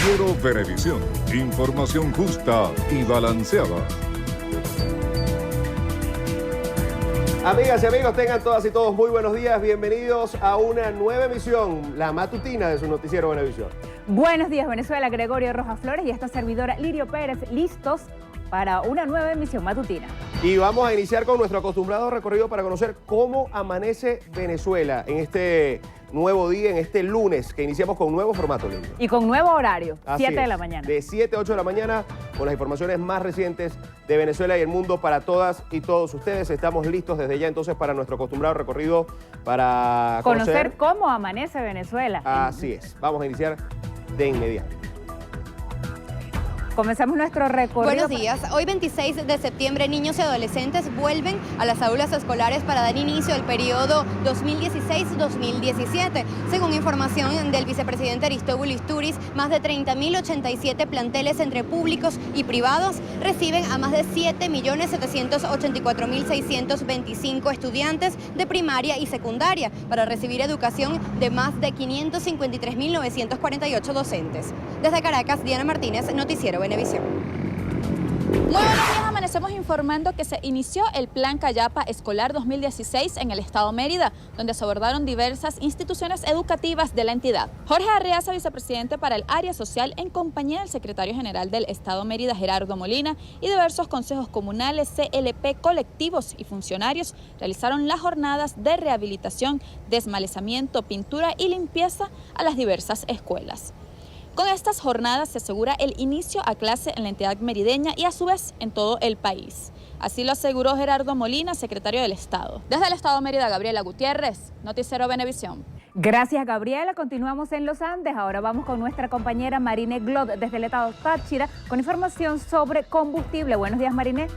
Noticiero Venevisión. Información justa y balanceada. Amigas y amigos, tengan todas y todos muy buenos días. Bienvenidos a una nueva emisión, la matutina de su noticiero Venevisión. Buenos días, Venezuela. Gregorio Rojas Flores y esta servidora Lirio Pérez, listos para una nueva emisión matutina. Y vamos a iniciar con nuestro acostumbrado recorrido para conocer cómo amanece Venezuela en este nuevo día, en este lunes, que iniciamos con un nuevo formato, Lirio. Y con nuevo horario, Así 7 de es, la mañana. De 7 a 8 de la mañana, con las informaciones más recientes de Venezuela y el mundo para todas y todos ustedes. Estamos listos desde ya entonces para nuestro acostumbrado recorrido para conocer cómo amanece Venezuela. Así es, vamos a iniciar de inmediato. Comenzamos nuestro recorrido. Buenos días. Hoy 26 de septiembre, niños y adolescentes vuelven a las aulas escolares para dar inicio al periodo 2016-2017. Según información del vicepresidente Aristóbulo Isturiz, más de 30.087 planteles entre públicos y privados reciben a más de 7.784.625 estudiantes de primaria y secundaria para recibir educación de más de 553.948 docentes. Desde Caracas, Diana Martínez, Noticiero Venevisión. Muy buenos días, amanecemos informando que se inició el Plan Cayapa Escolar 2016 en el Estado Mérida, donde se abordaron diversas instituciones educativas de la entidad. Jorge Arreaza, vicepresidente para el área social, en compañía del secretario general del Estado Mérida, Gerardo Molina, y diversos consejos comunales, CLP, colectivos y funcionarios, realizaron las jornadas de rehabilitación, desmalezamiento, pintura y limpieza a las diversas escuelas. Con estas jornadas se asegura el inicio a clase en la entidad merideña y a su vez en todo el país. Así lo aseguró Gerardo Molina, secretario del Estado. Desde el Estado Mérida, Gabriela Gutiérrez, Noticiero Venevisión. Gracias, Gabriela. Continuamos en los Andes. Ahora vamos con nuestra compañera Mariné Glot desde el estado Táchira con información sobre combustible. Buenos días, Mariné.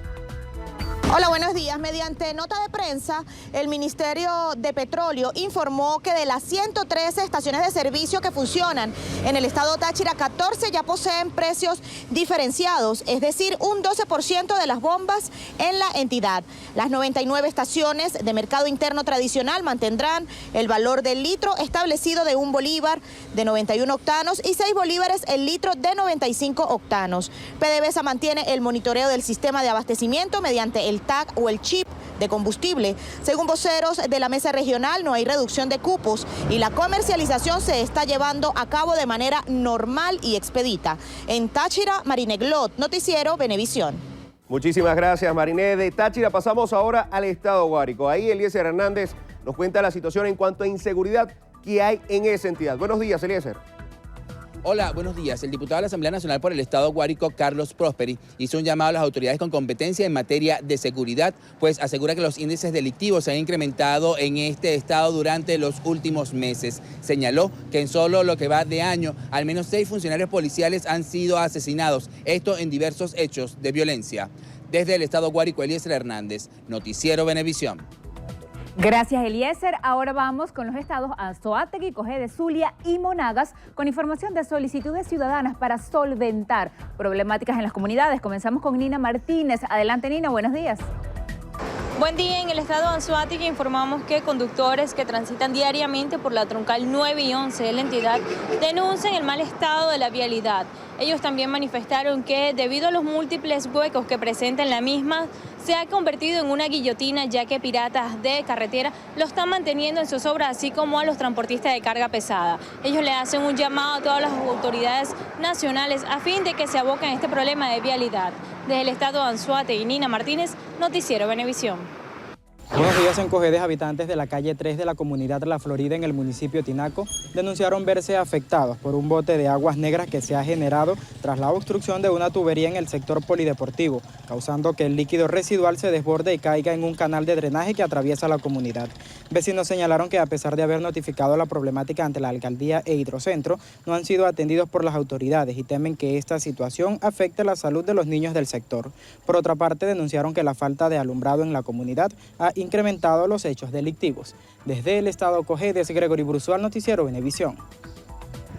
Hola, buenos días. Mediante nota de prensa, el Ministerio de Petróleo informó que de las 113 estaciones de servicio que funcionan en el estado Táchira, 14 ya poseen precios diferenciados, es decir, un 12% de las bombas en la entidad. Las 99 estaciones de mercado interno tradicional mantendrán el valor del litro establecido de 1 bolívar de 91 octanos y 6 bolívares el litro de 95 octanos. PDVSA mantiene el monitoreo del sistema de abastecimiento mediante el tag o el chip de combustible. Según voceros de la mesa regional, no hay reducción de cupos y la comercialización se está llevando a cabo de manera normal y expedita. En Táchira, Mariné Glot, Noticiero Venevisión. Muchísimas gracias, Mariné. De Táchira pasamos ahora al estado Guárico. Ahí Eliezer Hernández nos cuenta la situación en cuanto a inseguridad que hay en esa entidad. Buenos días, Eliezer. Hola, buenos días. El diputado de la Asamblea Nacional por el Estado Guárico, Carlos Prosperi, hizo un llamado a las autoridades con competencia en materia de seguridad, pues asegura que los índices delictivos se han incrementado en este estado durante los últimos meses. Señaló que en solo lo que va de año, al menos 6 funcionarios policiales han sido asesinados, esto en diversos hechos de violencia. Desde el Estado Guárico, Eliezer Hernández, Noticiero Venevisión. Gracias, Eliezer. Ahora vamos con los estados Anzoátegui, Cogede, Zulia y Monagas con información de solicitudes ciudadanas para solventar problemáticas en las comunidades. Comenzamos con Nina Martínez. Adelante, Nina, buenos días. Buen día. En el estado de Anzoátegui informamos que conductores que transitan diariamente por la troncal 9 y 11 de la entidad denuncian el mal estado de la vialidad. Ellos también manifestaron que debido a los múltiples huecos que presenta en la misma, se ha convertido en una guillotina, ya que piratas de carretera lo están manteniendo en sus obras, así como a los transportistas de carga pesada. Ellos le hacen un llamado a todas las autoridades nacionales a fin de que se aboquen a este problema de vialidad. Desde el estado de Anzoátegui, Nina Martínez, Noticiero Venevisión. Buenos días. En Cojedes, habitantes de la calle 3 de la comunidad La Florida en el municipio de Tinaco denunciaron verse afectados por un bote de aguas negras que se ha generado tras la obstrucción de una tubería en el sector polideportivo, causando que el líquido residual se desborde y caiga en un canal de drenaje que atraviesa la comunidad. Vecinos señalaron que a pesar de haber notificado la problemática ante la alcaldía e Hidrocentro, no han sido atendidos por las autoridades y temen que esta situación afecte la salud de los niños del sector. Por otra parte, denunciaron que la falta de alumbrado en la comunidad ha incrementado los hechos delictivos. Desde el estado Cojedes, Gregory Bruzual, Noticiero Venevisión.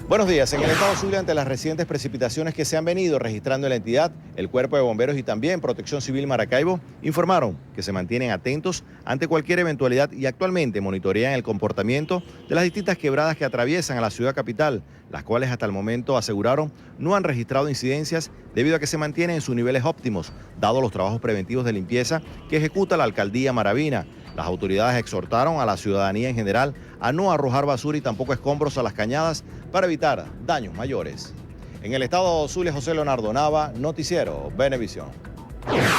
Buenos días. En el estado Zulia, ante las recientes precipitaciones que se han venido registrando en la entidad, el Cuerpo de Bomberos y también Protección Civil Maracaibo informaron que se mantienen atentos ante cualquier eventualidad y actualmente monitorean el comportamiento de las distintas quebradas que atraviesan a la ciudad capital, las cuales hasta el momento aseguraron no han registrado incidencias debido a que se mantienen en sus niveles óptimos, dados los trabajos preventivos de limpieza que ejecuta la alcaldía Maravina. Las autoridades exhortaron a la ciudadanía en general a no arrojar basura y tampoco escombros a las cañadas para evitar daños mayores. En el estado Zulia, José Leonardo Nava, Noticiero Venevisión.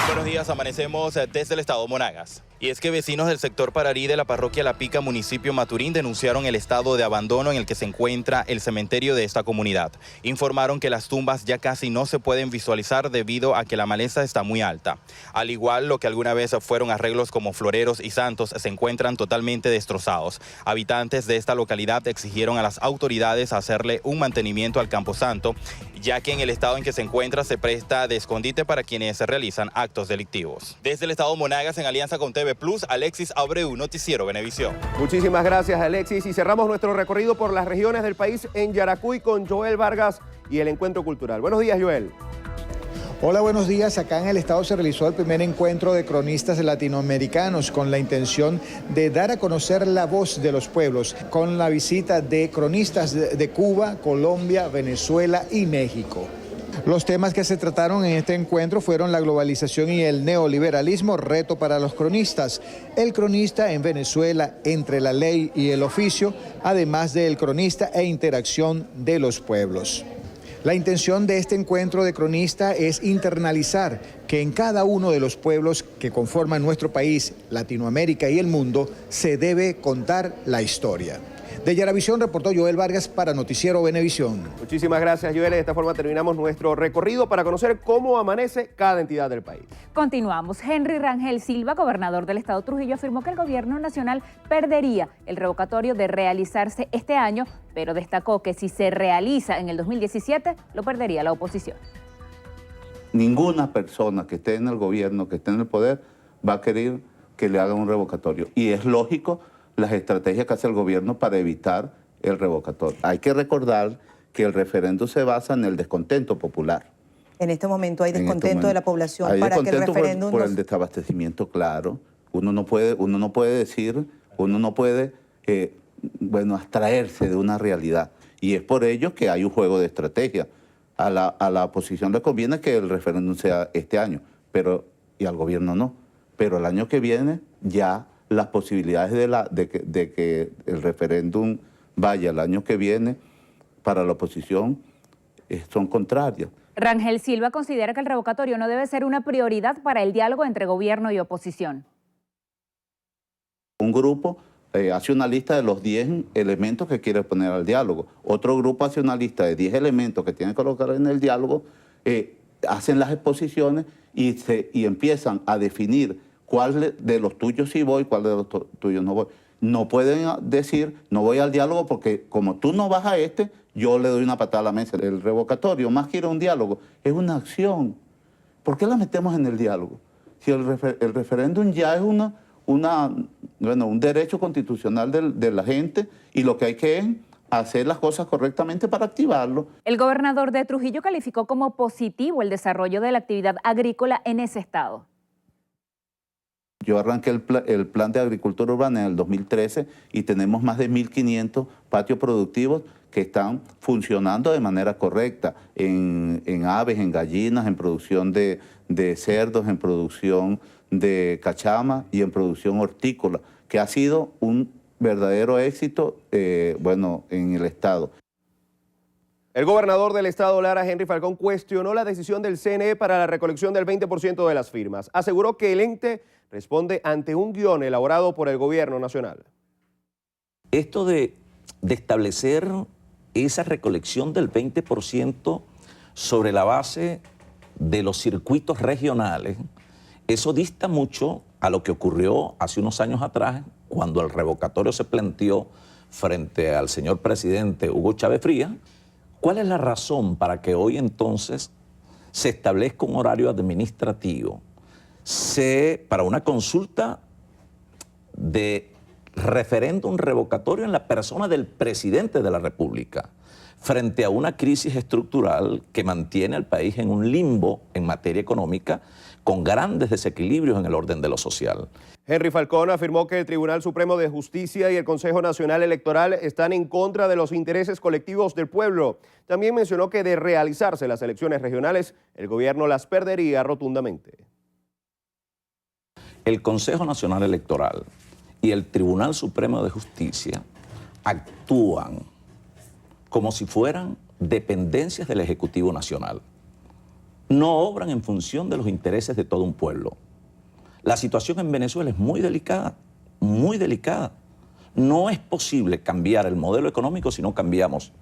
Buenos días, amanecemos desde el estado Monagas. Y es que vecinos del sector Pararí de la parroquia La Pica, municipio Maturín, denunciaron el estado de abandono en el que se encuentra el cementerio de esta comunidad. Informaron que las tumbas ya casi no se pueden visualizar debido a que la maleza está muy alta. Al igual, lo que alguna vez fueron arreglos como floreros y santos se encuentran totalmente destrozados. Habitantes de esta localidad exigieron a las autoridades hacerle un mantenimiento al camposanto, ya que en el estado en que se encuentra se presta de escondite para quienes realizan actos delictivos. Desde el estado Monagas, en alianza con TV Plus, Alexis Abreu, Noticiero Venevisión. Muchísimas gracias, Alexis. Y cerramos nuestro recorrido por las regiones del país en Yaracuy con Joel Vargas y el Encuentro Cultural. Buenos días, Joel. Hola, buenos días. Acá en el estado se realizó el primer encuentro de cronistas latinoamericanos con la intención de dar a conocer la voz de los pueblos, con la visita de cronistas de Cuba, Colombia, Venezuela y México. Los temas que se trataron en este encuentro fueron la globalización y el neoliberalismo, reto para los cronistas, el cronista en Venezuela, entre la ley y el oficio, además del cronista e interacción de los pueblos. La intención de este encuentro de cronista es internalizar que en cada uno de los pueblos que conforman nuestro país, Latinoamérica y el mundo, se debe contar la historia. De Yaravisión reportó Joel Vargas para Noticiero Venevisión. Muchísimas gracias, Joel. De esta forma terminamos nuestro recorrido para conocer cómo amanece cada entidad del país. Continuamos. Henry Rangel Silva, gobernador del estado Trujillo, afirmó que el gobierno nacional perdería el revocatorio de realizarse este año, pero destacó que si se realiza en el 2017, lo perdería la oposición. Ninguna persona que esté en el gobierno, que esté en el poder, va a querer que le hagan un revocatorio. Y es lógico las estrategias que hace el gobierno para evitar el revocatorio. Hay que recordar que el referéndum se basa en el descontento popular. En este momento hay descontento de la población para que el referéndum... Por el desabastecimiento, claro. Uno no puede abstraerse de una realidad. Y es por ello que hay un juego de estrategia. A la oposición le conviene que el referéndum sea este año, y al gobierno no. Pero el año que viene ya las posibilidades de que el referéndum vaya el año que viene para la oposición son contrarias. Rangel Silva considera que el revocatorio no debe ser una prioridad para el diálogo entre gobierno y oposición. Un grupo hace una lista de los 10 elementos que quiere poner al diálogo. Otro grupo hace una lista de 10 elementos que tiene que colocar en el diálogo, hacen las exposiciones y empiezan a definir cuál de los tuyos sí voy, cuál de los tuyos no voy. No pueden decir, no voy al diálogo porque como tú no vas a yo le doy una patada a la mesa. El revocatorio, más que ir a un diálogo, es una acción. ¿Por qué la metemos en el diálogo? Si el referéndum ya es un derecho constitucional de la gente y lo que hay que es hacer las cosas correctamente para activarlo. El gobernador de Trujillo calificó como positivo el desarrollo de la actividad agrícola en ese estado. Yo arranqué el plan de agricultura urbana en el 2013 y tenemos más de 1.500 patios productivos que están funcionando de manera correcta en aves, en gallinas, en producción de cerdos, en producción de cachama y en producción hortícola, que ha sido un verdadero éxito en el estado. El gobernador del estado, Lara Henry Falcón, cuestionó la decisión del CNE para la recolección del 20% de las firmas. Aseguró que el ente responde ante un guión elaborado por el gobierno nacional. Esto de establecer esa recolección del 20% sobre la base de los circuitos regionales, eso dista mucho a lo que ocurrió hace unos años atrás, cuando el revocatorio se planteó frente al señor presidente Hugo Chávez Frías. ¿Cuál es la razón para que hoy entonces se establezca un horario administrativo para una consulta de referéndum revocatorio en la persona del presidente de la República, frente a una crisis estructural que mantiene al país en un limbo en materia económica, con grandes desequilibrios en el orden de lo social. Henry Falcón afirmó que el Tribunal Supremo de Justicia y el Consejo Nacional Electoral están en contra de los intereses colectivos del pueblo. También mencionó que de realizarse las elecciones regionales, el gobierno las perdería rotundamente. El Consejo Nacional Electoral y el Tribunal Supremo de Justicia actúan como si fueran dependencias del Ejecutivo Nacional. No obran en función de los intereses de todo un pueblo. La situación en Venezuela es muy delicada, muy delicada. No es posible cambiar el modelo económico si no cambiamos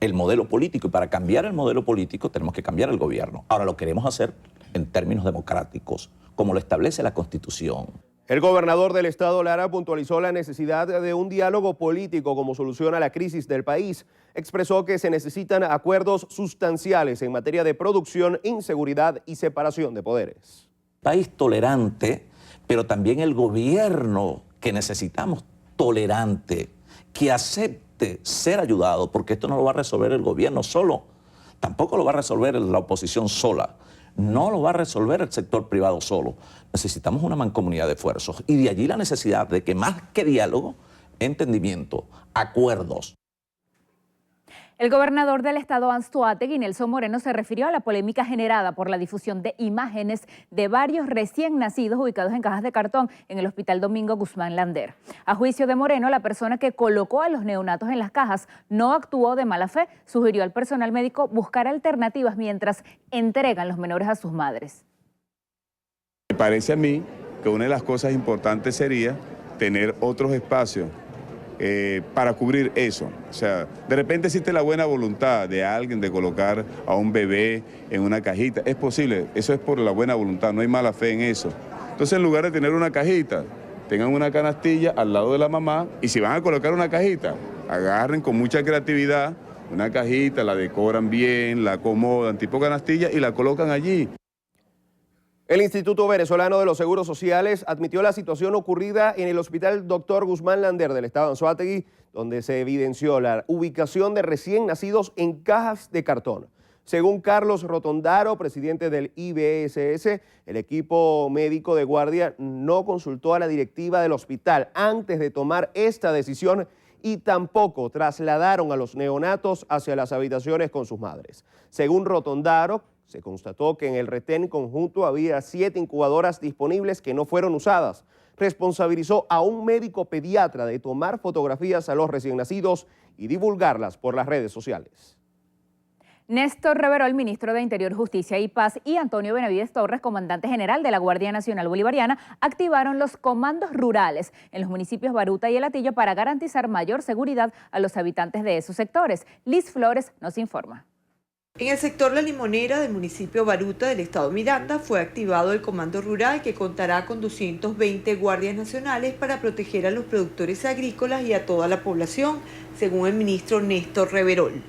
el modelo político. Y para cambiar el modelo político tenemos que cambiar el gobierno. Ahora lo queremos hacer en términos democráticos, como lo establece la Constitución. El gobernador del estado Lara puntualizó la necesidad de un diálogo político como solución a la crisis del país. Expresó que se necesitan acuerdos sustanciales en materia de producción, inseguridad y separación de poderes. País tolerante, pero también el gobierno que necesitamos tolerante, que acepte ser ayudado, porque esto no lo va a resolver el gobierno solo, tampoco lo va a resolver la oposición sola. No lo va a resolver el sector privado solo. Necesitamos una mancomunidad de esfuerzos y de allí la necesidad de que más que diálogo, entendimiento, acuerdos. El gobernador del estado Anzoátegui, Nelson Moreno, se refirió a la polémica generada por la difusión de imágenes de varios recién nacidos ubicados en cajas de cartón en el Hospital Domingo Guzmán Lander. A juicio de Moreno, la persona que colocó a los neonatos en las cajas no actuó de mala fe, sugirió al personal médico buscar alternativas mientras entregan los menores a sus madres. Me parece a mí que una de las cosas importantes sería tener otros espacios para cubrir eso. O sea, de repente existe la buena voluntad de alguien de colocar a un bebé en una cajita. Es posible, eso es por la buena voluntad, no hay mala fe en eso. Entonces, en lugar de tener una cajita, tengan una canastilla al lado de la mamá y si van a colocar una cajita, agarren con mucha creatividad una cajita, la decoran bien, la acomodan tipo canastilla y la colocan allí. El Instituto Venezolano de los Seguros Sociales admitió la situación ocurrida en el Hospital Dr. Guzmán Lander del estado Anzoátegui, donde se evidenció la ubicación de recién nacidos en cajas de cartón. Según Carlos Rotondaro, presidente del IBSS, el equipo médico de guardia no consultó a la directiva del hospital antes de tomar esta decisión y tampoco trasladaron a los neonatos hacia las habitaciones con sus madres. Según Rotondaro, se constató que en el retén conjunto había 7 incubadoras disponibles que no fueron usadas. Responsabilizó a un médico pediatra de tomar fotografías a los recién nacidos y divulgarlas por las redes sociales. Néstor Reverol, ministro de Interior, Justicia y Paz, y Antonio Benavides Torres, comandante general de la Guardia Nacional Bolivariana, activaron los comandos rurales en los municipios Baruta y El Hatillo para garantizar mayor seguridad a los habitantes de esos sectores. Liz Flores nos informa. En el sector La Limonera del municipio Baruta del estado Miranda fue activado el comando rural que contará con 220 guardias nacionales para proteger a los productores agrícolas y a toda la población, según el ministro Néstor Reverol.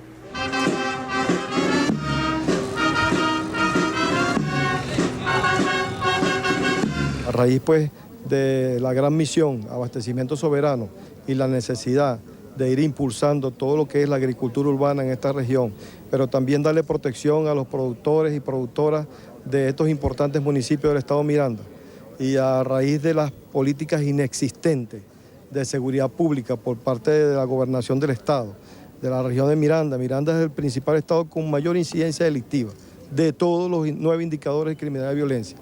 A raíz pues de la gran misión Abastecimiento Soberano y la necesidad de ir impulsando todo lo que es la agricultura urbana en esta región, pero también darle protección a los productores y productoras de estos importantes municipios del estado Miranda. Y a raíz de las políticas inexistentes de seguridad pública por parte de la gobernación del estado, de la región de Miranda. Miranda es el principal estado con mayor incidencia delictiva de todos los 9 indicadores de criminalidad y violencia.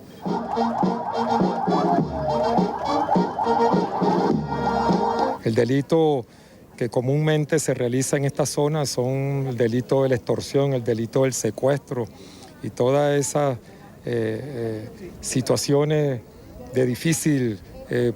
El delito que comúnmente se realiza en esta zona son el delito de la extorsión, el delito del secuestro y todas esas situaciones de difícil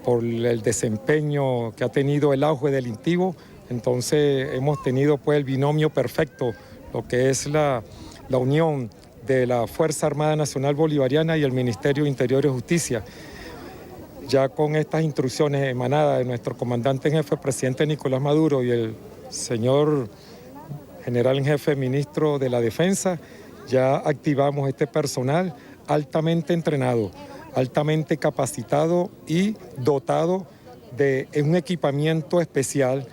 por el desempeño que ha tenido el auge delictivo. Entonces hemos tenido pues el binomio perfecto, lo que es la unión de la Fuerza Armada Nacional Bolivariana y el Ministerio de Interior y Justicia. Ya con estas instrucciones emanadas de nuestro comandante en jefe, presidente Nicolás Maduro, y el señor general en jefe, ministro de la Defensa, ya activamos este personal altamente entrenado, altamente capacitado y dotado de un equipamiento especial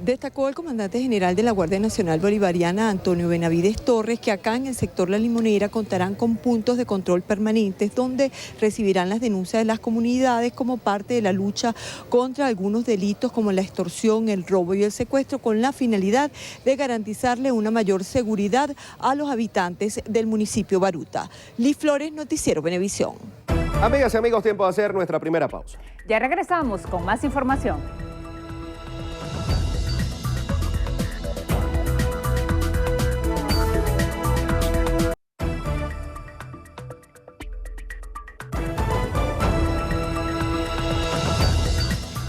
Destacó el comandante general de la Guardia Nacional Bolivariana, Antonio Benavides Torres, que acá en el sector La Limonera contarán con puntos de control permanentes donde recibirán las denuncias de las comunidades como parte de la lucha contra algunos delitos como la extorsión, el robo y el secuestro, con la finalidad de garantizarle una mayor seguridad a los habitantes del municipio Baruta. Liz Flores, Noticiero Venevisión. Amigas y amigos, tiempo de hacer nuestra primera pausa. Ya regresamos con más información.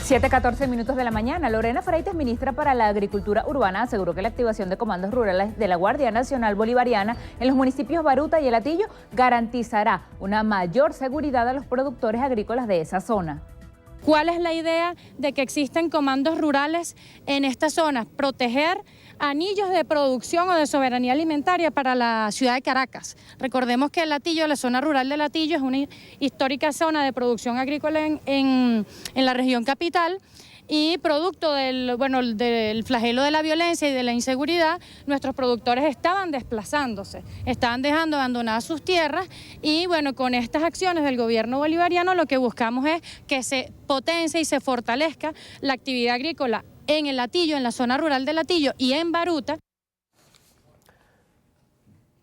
Siete 14 minutos de la mañana. Lorena Freites, ministra para la Agricultura Urbana, aseguró que la activación de comandos rurales de la Guardia Nacional Bolivariana en los municipios Baruta y El Hatillo garantizará una mayor seguridad a los productores agrícolas de esa zona. ¿Cuál es la idea de que existen comandos rurales en esta zona? Proteger anillos de producción o de soberanía alimentaria para la ciudad de Caracas. Recordemos que El Hatillo, la zona rural del Hatillo, es una histórica zona de producción agrícola en la región capital, y producto del flagelo de la violencia y de la inseguridad, nuestros productores estaban desplazándose, estaban dejando abandonadas sus tierras, y bueno, con estas acciones del gobierno bolivariano lo que buscamos es que se potencie y se fortalezca la actividad agrícola en El Hatillo, en la zona rural del Hatillo y en Baruta.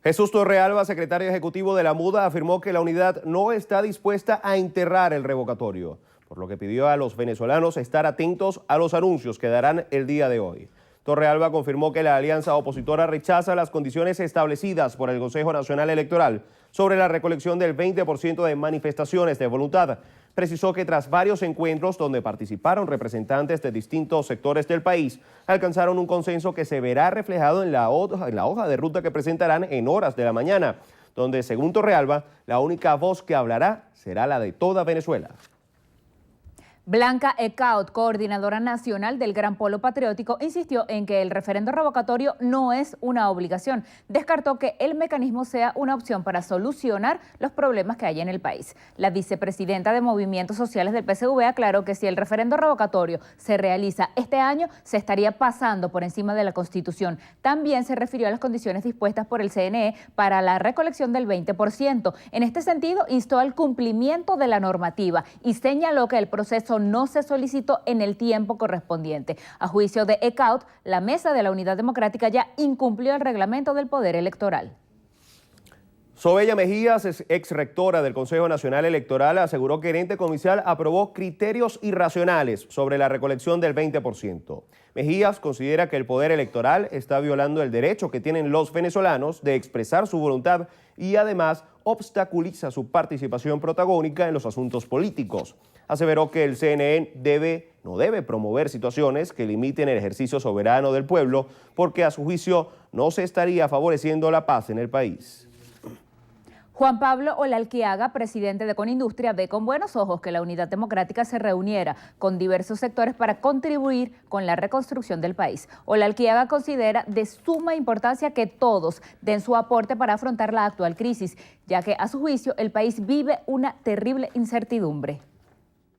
Jesús Torrealba, secretario ejecutivo de la MUDA, afirmó que la unidad no está dispuesta a enterrar el revocatorio, por lo que pidió a los venezolanos estar atentos a los anuncios que darán el día de hoy. Torrealba confirmó que la alianza opositora rechaza las condiciones establecidas por el Consejo Nacional Electoral sobre la recolección del 20% de manifestaciones de voluntad. Precisó que tras varios encuentros donde participaron representantes de distintos sectores del país, alcanzaron un consenso que se verá reflejado en la hoja de ruta que presentarán en horas de la mañana, donde, según Torrealba, la única voz que hablará será la de toda Venezuela. Blanca Ecaut, coordinadora nacional del Gran Polo Patriótico, insistió en que el referendo revocatorio no es una obligación. Descartó que el mecanismo sea una opción para solucionar los problemas que hay en el país. La vicepresidenta de Movimientos Sociales del PSV aclaró que si el referendo revocatorio se realiza este año, se estaría pasando por encima de la Constitución. También se refirió a las condiciones dispuestas por el CNE para la recolección del 20%. En este sentido, instó al cumplimiento de la normativa y señaló que el proceso no se solicitó en el tiempo correspondiente. A juicio de Ecaut, la Mesa de la Unidad Democrática ya incumplió el reglamento del Poder Electoral. Sobella Mejías, ex rectora del Consejo Nacional Electoral, aseguró que el ente comisal aprobó criterios irracionales sobre la recolección del 20%. Mejías considera que el Poder Electoral está violando el derecho que tienen los venezolanos de expresar su voluntad y además obstaculiza su participación protagónica en los asuntos políticos. Aseveró que el CNE no debe promover situaciones que limiten el ejercicio soberano del pueblo porque a su juicio no se estaría favoreciendo la paz en el país. Juan Pablo Olalquiaga, presidente de Conindustria, ve con buenos ojos que la Unidad Democrática se reuniera con diversos sectores para contribuir con la reconstrucción del país. Olalquiaga considera de suma importancia que todos den su aporte para afrontar la actual crisis, ya que a su juicio el país vive una terrible incertidumbre.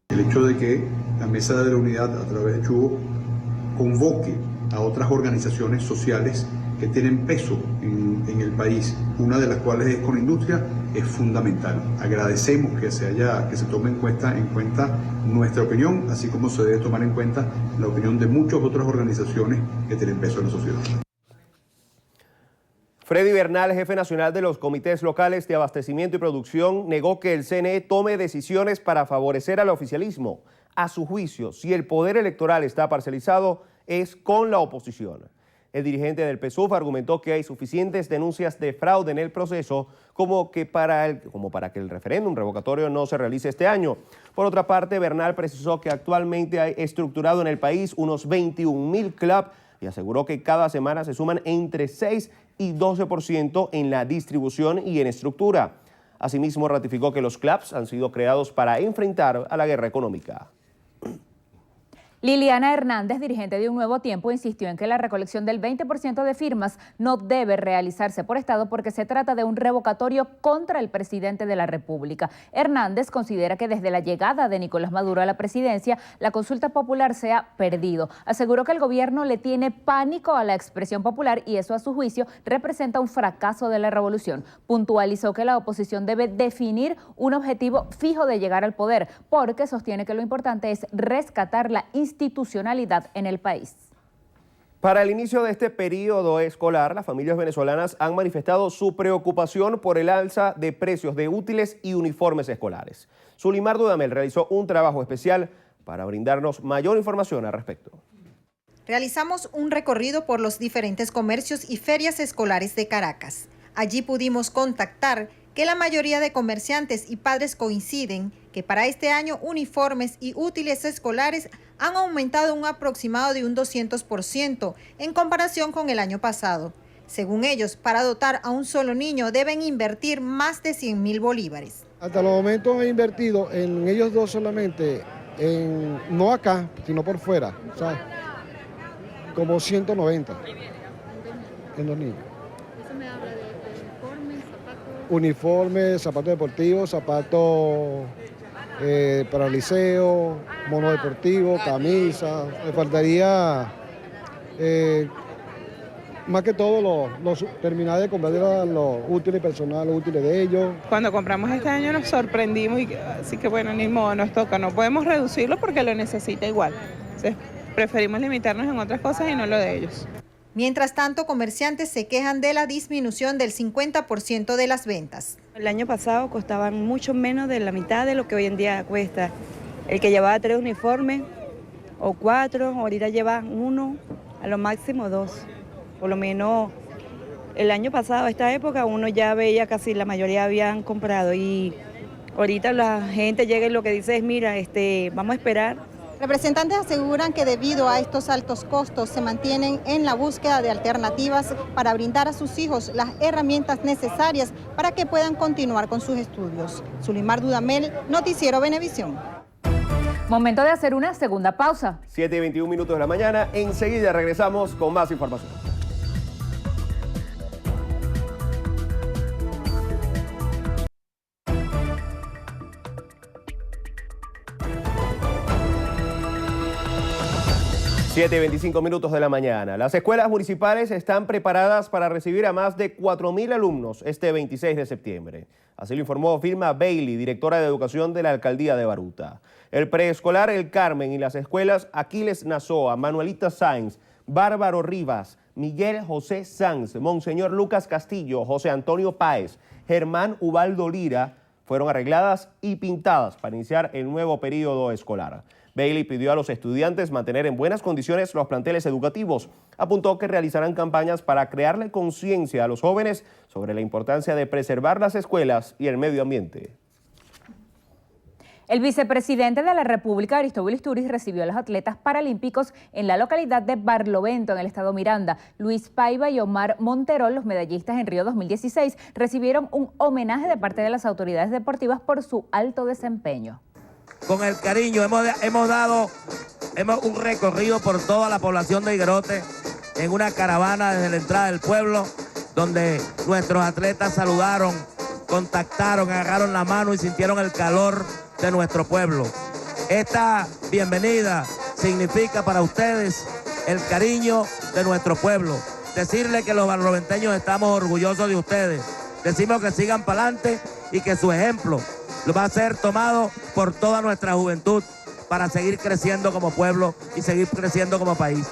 El hecho de que la Mesa de la Unidad, a través de Chugo, convoque a otras organizaciones sociales que tienen peso en el país, una de las cuales es Conindustria, es fundamental. Agradecemos que se tome en cuenta nuestra opinión, así como se debe tomar en cuenta la opinión de muchas otras organizaciones que tienen peso en la sociedad. Freddy Bernal, jefe nacional de los comités locales de abastecimiento y producción, negó que el CNE tome decisiones para favorecer al oficialismo. A su juicio, si el poder electoral está parcializado, es con la oposición. El dirigente del PSUV argumentó que hay suficientes denuncias de fraude en el proceso como para que el referéndum revocatorio no se realice este año. Por otra parte, Bernal precisó que actualmente hay estructurado en el país unos 21.000 CLAP y aseguró que cada semana se suman entre 6 y 12% en la distribución y en estructura. Asimismo, ratificó que los CLAPs han sido creados para enfrentar a la guerra económica. Liliana Hernández, dirigente de Un Nuevo Tiempo, insistió en que la recolección del 20% de firmas no debe realizarse por Estado porque se trata de un revocatorio contra el presidente de la República. Hernández considera que desde la llegada de Nicolás Maduro a la presidencia, la consulta popular se ha perdido. Aseguró que el gobierno le tiene pánico a la expresión popular y eso, a su juicio, representa un fracaso de la revolución. Puntualizó que la oposición debe definir un objetivo fijo de llegar al poder, porque sostiene que lo importante es rescatar la institucionalidad en el país. Para el inicio de este periodo escolar, las familias venezolanas han manifestado su preocupación por el alza de precios de útiles y uniformes escolares. Zulimar Dudamel realizó un trabajo especial para brindarnos mayor información al respecto. Realizamos un recorrido por los diferentes comercios y ferias escolares de Caracas. Allí pudimos contactar que la mayoría de comerciantes y padres coinciden que para este año uniformes y útiles escolares han aumentado un aproximado de un 200% en comparación con el año pasado. Según ellos, para dotar a un solo niño deben invertir más de 100.000 bolívares. Hasta los momentos he invertido en ellos dos solamente, no acá, sino por fuera, o sea, como 190 en los niños. Eso me habla de uniformes, zapatos. Uniformes, zapatos deportivos, zapatos para el liceo, mono deportivo, camisa. Me faltaría más que todo terminar de comprar los útiles personales, los útiles de ellos. Cuando compramos este año nos sorprendimos, así que bueno, ni modo, nos toca. No podemos reducirlo porque lo necesita igual. Entonces, preferimos limitarnos en otras cosas y no lo de ellos. Mientras tanto, comerciantes se quejan de la disminución del 50% de las ventas. El año pasado costaban mucho menos de la mitad de lo que hoy en día cuesta. El que llevaba 3 uniformes o 4, ahorita lleva 1, a lo máximo 2. Por lo menos el año pasado, a esta época, uno ya veía casi la mayoría habían comprado y ahorita la gente llega y lo que dice es, mira, vamos a esperar. Representantes aseguran que debido a estos altos costos se mantienen en la búsqueda de alternativas para brindar a sus hijos las herramientas necesarias para que puedan continuar con sus estudios. Zulimar Dudamel, Noticiero Venevisión. Momento de hacer una segunda pausa. 7:21 de la mañana, enseguida regresamos con más información. Siete y 25 de la mañana. Las escuelas municipales están preparadas para recibir a más de 4.000 alumnos este 26 de septiembre. Así lo informó Vilma Bailey, directora de Educación de la Alcaldía de Baruta. El preescolar El Carmen y las escuelas Aquiles Nazoa, Manuelita Sáenz, Bárbaro Rivas, Miguel José Sanz, Monseñor Lucas Castillo, José Antonio Páez, Germán Ubaldo Lira fueron arregladas y pintadas para iniciar el nuevo periodo escolar. Bailey pidió a los estudiantes mantener en buenas condiciones los planteles educativos. Apuntó que realizarán campañas para crearle conciencia a los jóvenes sobre la importancia de preservar las escuelas y el medio ambiente. El vicepresidente de la República, Aristóbulo Istúriz, recibió a los atletas paralímpicos en la localidad de Barlovento, en el estado Miranda. Luis Paiva y Omar Monterol, los medallistas en Río 2016, recibieron un homenaje de parte de las autoridades deportivas por su alto desempeño. Con el cariño hemos dado un recorrido por toda la población de Higuerote en una caravana desde la entrada del pueblo, donde nuestros atletas saludaron, contactaron, agarraron la mano y sintieron el calor de nuestro pueblo. Esta bienvenida significa para ustedes el cariño de nuestro pueblo. Decirle que los barloventeños estamos orgullosos de ustedes. Decimos que sigan para adelante y que su ejemplo lo va a ser tomado por toda nuestra juventud para seguir creciendo como pueblo y seguir creciendo como país.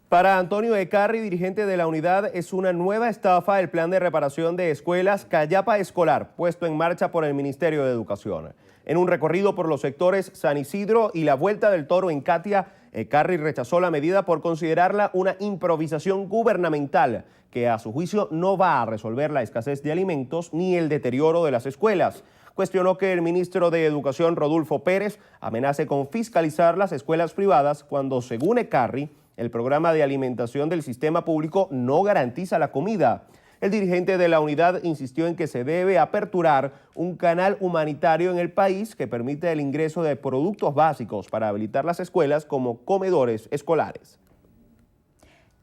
Para Antonio Ecarri, dirigente de la unidad, es una nueva estafa el plan de reparación de escuelas Callapa Escolar, puesto en marcha por el Ministerio de Educación. En un recorrido por los sectores San Isidro y la Vuelta del Toro en Catia, Ecarri rechazó la medida por considerarla una improvisación gubernamental que a su juicio no va a resolver la escasez de alimentos ni el deterioro de las escuelas. Cuestionó que el ministro de Educación, Rodolfo Pérez, amenace con fiscalizar las escuelas privadas cuando, según Ecarri, el programa de alimentación del sistema público no garantiza la comida. El dirigente de la unidad insistió en que se debe aperturar un canal humanitario en el país que permite el ingreso de productos básicos para habilitar las escuelas como comedores escolares.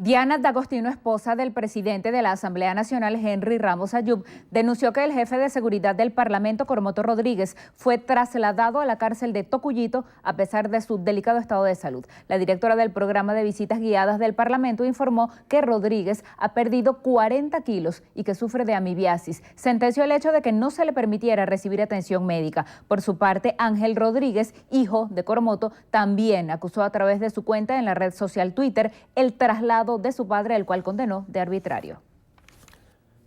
Diana D'Agostino, esposa del presidente de la Asamblea Nacional, Henry Ramos Ayub, denunció que el jefe de seguridad del Parlamento, Cormoto Rodríguez, fue trasladado a la cárcel de Tocuyito a pesar de su delicado estado de salud. La directora del programa de visitas guiadas del Parlamento informó que Rodríguez ha perdido 40 kilos y que sufre de amibiasis. Sentenció el hecho de que no se le permitiera recibir atención médica. Por su parte, Ángel Rodríguez, hijo de Cormoto, también acusó a través de su cuenta en la red social Twitter el traslado de su padre, el cual condenó de arbitrario.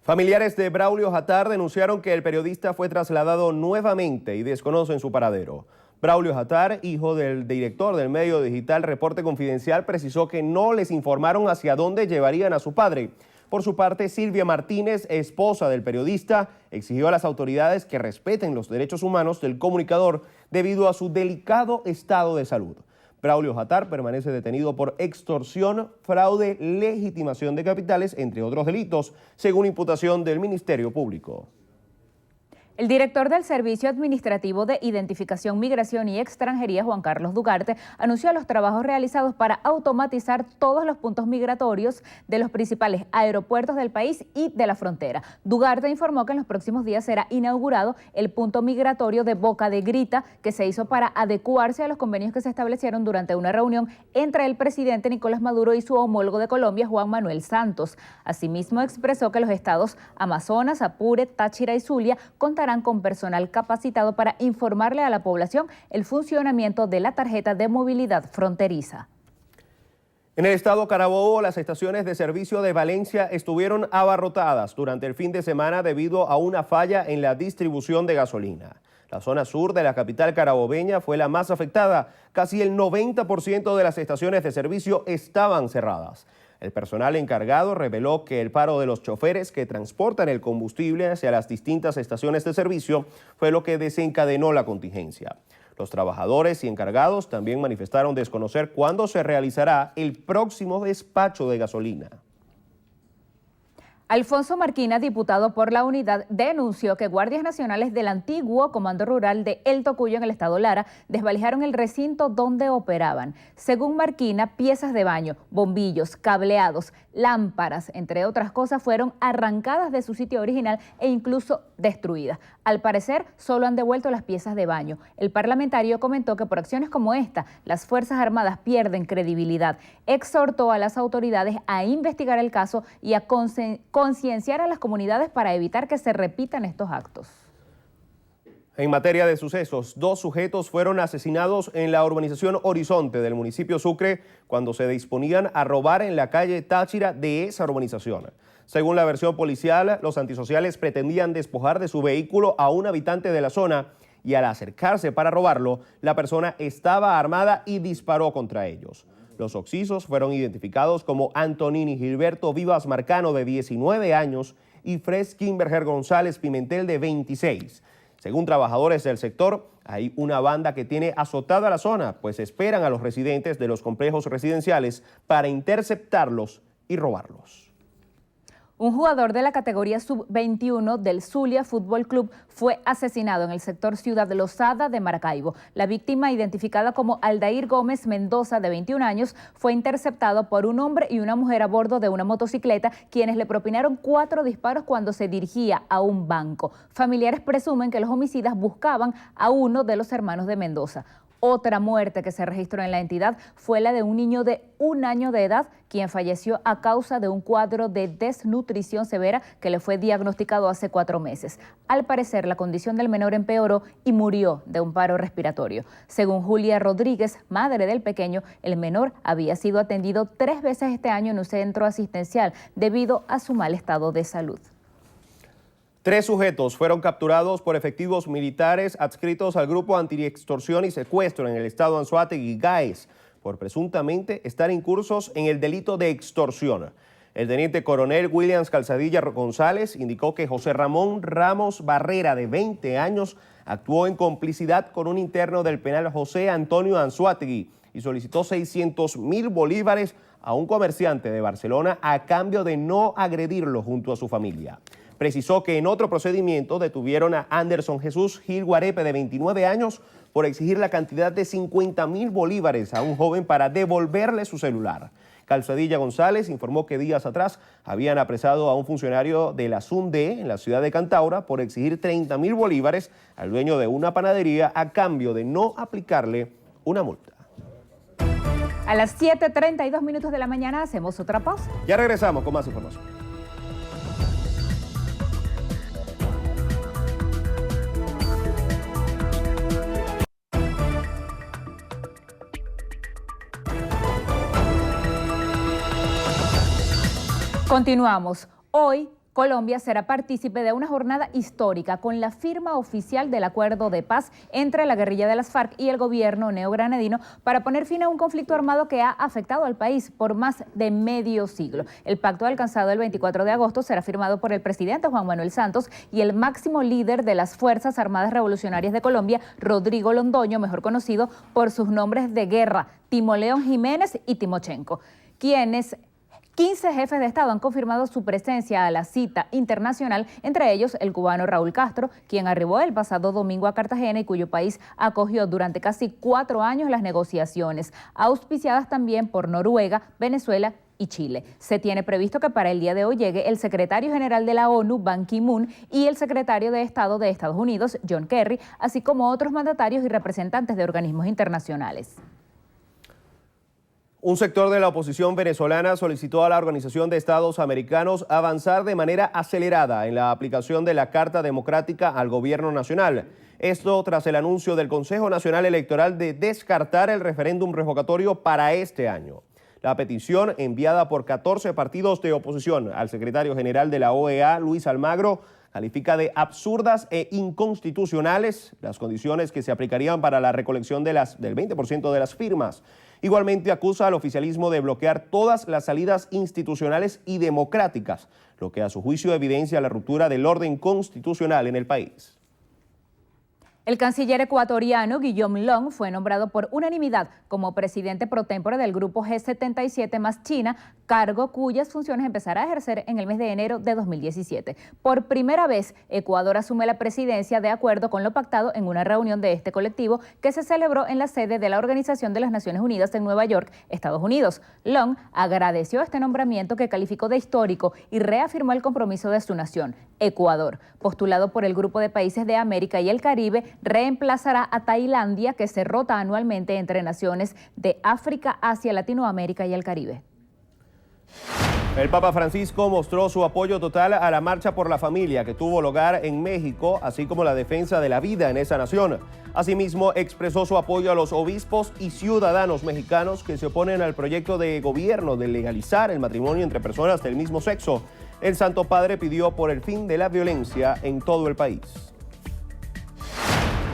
Familiares de Braulio Jatar denunciaron que el periodista fue trasladado nuevamente y desconocen su paradero. Braulio Jatar, hijo del director del medio digital Reporte Confidencial, precisó que no les informaron hacia dónde llevarían a su padre. Por su parte, Silvia Martínez, esposa del periodista, exigió a las autoridades que respeten los derechos humanos del comunicador debido a su delicado estado de salud. Braulio Jatar permanece detenido por extorsión, fraude, legitimación de capitales, entre otros delitos, según imputación del Ministerio Público. El director del Servicio Administrativo de Identificación, Migración y Extranjería, Juan Carlos Dugarte, anunció los trabajos realizados para automatizar todos los puntos migratorios de los principales aeropuertos del país y de la frontera. Dugarte informó que en los próximos días será inaugurado el punto migratorio de Boca de Grita, que se hizo para adecuarse a los convenios que se establecieron durante una reunión entre el presidente Nicolás Maduro y su homólogo de Colombia, Juan Manuel Santos. Asimismo, expresó que los estados Amazonas, Apure, Táchira y Zulia contarán con personal capacitado para informarle a la población el funcionamiento de la tarjeta de movilidad fronteriza. En el estado Carabobo, las estaciones de servicio de Valencia estuvieron abarrotadas durante el fin de semana debido a una falla en la distribución de gasolina. La zona sur de la capital carabobeña fue la más afectada. Casi el 90% de las estaciones de servicio estaban cerradas. El personal encargado reveló que el paro de los choferes que transportan el combustible hacia las distintas estaciones de servicio fue lo que desencadenó la contingencia. Los trabajadores y encargados también manifestaron desconocer cuándo se realizará el próximo despacho de gasolina. Alfonso Marquina, diputado por la Unidad, denunció que guardias nacionales del antiguo Comando Rural de El Tocuyo en el estado Lara desvalijaron el recinto donde operaban. Según Marquina, piezas de baño, bombillos, cableados, lámparas, entre otras cosas, fueron arrancadas de su sitio original e incluso destruidas. Al parecer, solo han devuelto las piezas de baño. El parlamentario comentó que por acciones como esta, las Fuerzas Armadas pierden credibilidad. Exhortó a las autoridades a investigar el caso y a concienciar a las comunidades para evitar que se repitan estos actos. En materia de sucesos, 2 sujetos fueron asesinados en la urbanización Horizonte del municipio Sucre cuando se disponían a robar en la calle Táchira de esa urbanización. Según la versión policial, los antisociales pretendían despojar de su vehículo a un habitante de la zona y al acercarse para robarlo, la persona estaba armada y disparó contra ellos. Los occisos fueron identificados como Antonini Gilberto Vivas Marcano, de 19 años, y Fres Kimberger González Pimentel, de 26. Según trabajadores del sector, hay una banda que tiene azotada la zona, pues esperan a los residentes de los complejos residenciales para interceptarlos y robarlos. Un jugador de la categoría sub-21 del Zulia Fútbol Club fue asesinado en el sector Ciudad Lozada de Maracaibo. La víctima, identificada como Aldair Gómez Mendoza, de 21 años, fue interceptado por un hombre y una mujer a bordo de una motocicleta, quienes le propinaron 4 disparos cuando se dirigía a un banco. Familiares presumen que los homicidas buscaban a uno de los hermanos de Mendoza. Otra muerte que se registró en la entidad fue la de un niño de 1 año de edad, quien falleció a causa de un cuadro de desnutrición severa que le fue diagnosticado hace 4 meses. Al parecer, la condición del menor empeoró y murió de un paro respiratorio. Según Julia Rodríguez, madre del pequeño, el menor había sido atendido 3 veces este año en un centro asistencial debido a su mal estado de salud. 3 sujetos fueron capturados por efectivos militares adscritos al Grupo Antiextorsión y Secuestro en el estado Anzoátegui, Gaes, por presuntamente estar incursos en el delito de extorsión. El teniente coronel Williams Calzadilla González indicó que José Ramón Ramos Barrera, de 20 años, actuó en complicidad con un interno del penal José Antonio Anzoátegui y solicitó 600.000 bolívares a un comerciante de Barcelona a cambio de no agredirlo junto a su familia. Precisó que en otro procedimiento detuvieron a Anderson Jesús Gil Guarepe, de 29 años, por exigir la cantidad de 50.000 bolívares a un joven para devolverle su celular. Calzadilla González informó que días atrás habían apresado a un funcionario de la SUNDE en la ciudad de Cantaura por exigir 30.000 bolívares al dueño de una panadería a cambio de no aplicarle una multa. A las 7:32 de la mañana hacemos otra pausa. Ya regresamos con más información. Continuamos. Hoy, Colombia será partícipe de una jornada histórica con la firma oficial del acuerdo de paz entre la guerrilla de las FARC y el gobierno neogranadino para poner fin a un conflicto armado que ha afectado al país por más de medio siglo. El pacto alcanzado el 24 de agosto será firmado por el presidente Juan Manuel Santos y el máximo líder de las Fuerzas Armadas Revolucionarias de Colombia, Rodrigo Londoño, mejor conocido por sus nombres de guerra, Timoleón Jiménez y Timochenko, quienes 15 jefes de Estado han confirmado su presencia a la cita internacional, entre ellos el cubano Raúl Castro, quien arribó el pasado domingo a Cartagena y cuyo país acogió durante casi 4 años las negociaciones, auspiciadas también por Noruega, Venezuela y Chile. Se tiene previsto que para el día de hoy llegue el secretario general de la ONU, Ban Ki-moon, y el secretario de Estado de Estados Unidos, John Kerry, así como otros mandatarios y representantes de organismos internacionales. Un sector de la oposición venezolana solicitó a la Organización de Estados Americanos avanzar de manera acelerada en la aplicación de la Carta Democrática al Gobierno Nacional. Esto tras el anuncio del Consejo Nacional Electoral de descartar el referéndum revocatorio para este año. La petición, enviada por 14 partidos de oposición al secretario general de la OEA, Luis Almagro, califica de absurdas e inconstitucionales las condiciones que se aplicarían para la recolección del 20% de las firmas. Igualmente acusa al oficialismo de bloquear todas las salidas institucionales y democráticas, lo que a su juicio evidencia la ruptura del orden constitucional en el país. El canciller ecuatoriano Guillaume Long fue nombrado por unanimidad como presidente pro tempore del grupo G77 más China, cargo cuyas funciones empezará a ejercer en el mes de enero de 2017. Por primera vez, Ecuador asume la presidencia de acuerdo con lo pactado en una reunión de este colectivo que se celebró en la sede de la Organización de las Naciones Unidas en Nueva York, Estados Unidos. Long agradeció este nombramiento que calificó de histórico y reafirmó el compromiso de su nación, Ecuador, postulado por el Grupo de Países de América y el Caribe, reemplazará a Tailandia, que se rota anualmente entre naciones de África, Asia, Latinoamérica y el Caribe. El Papa Francisco mostró su apoyo total a la Marcha por la Familia que tuvo lugar en México, así como la defensa de la vida en esa nación. Asimismo, expresó su apoyo a los obispos y ciudadanos mexicanos que se oponen al proyecto de gobierno de legalizar el matrimonio entre personas del mismo sexo. El Santo Padre pidió por el fin de la violencia en todo el país.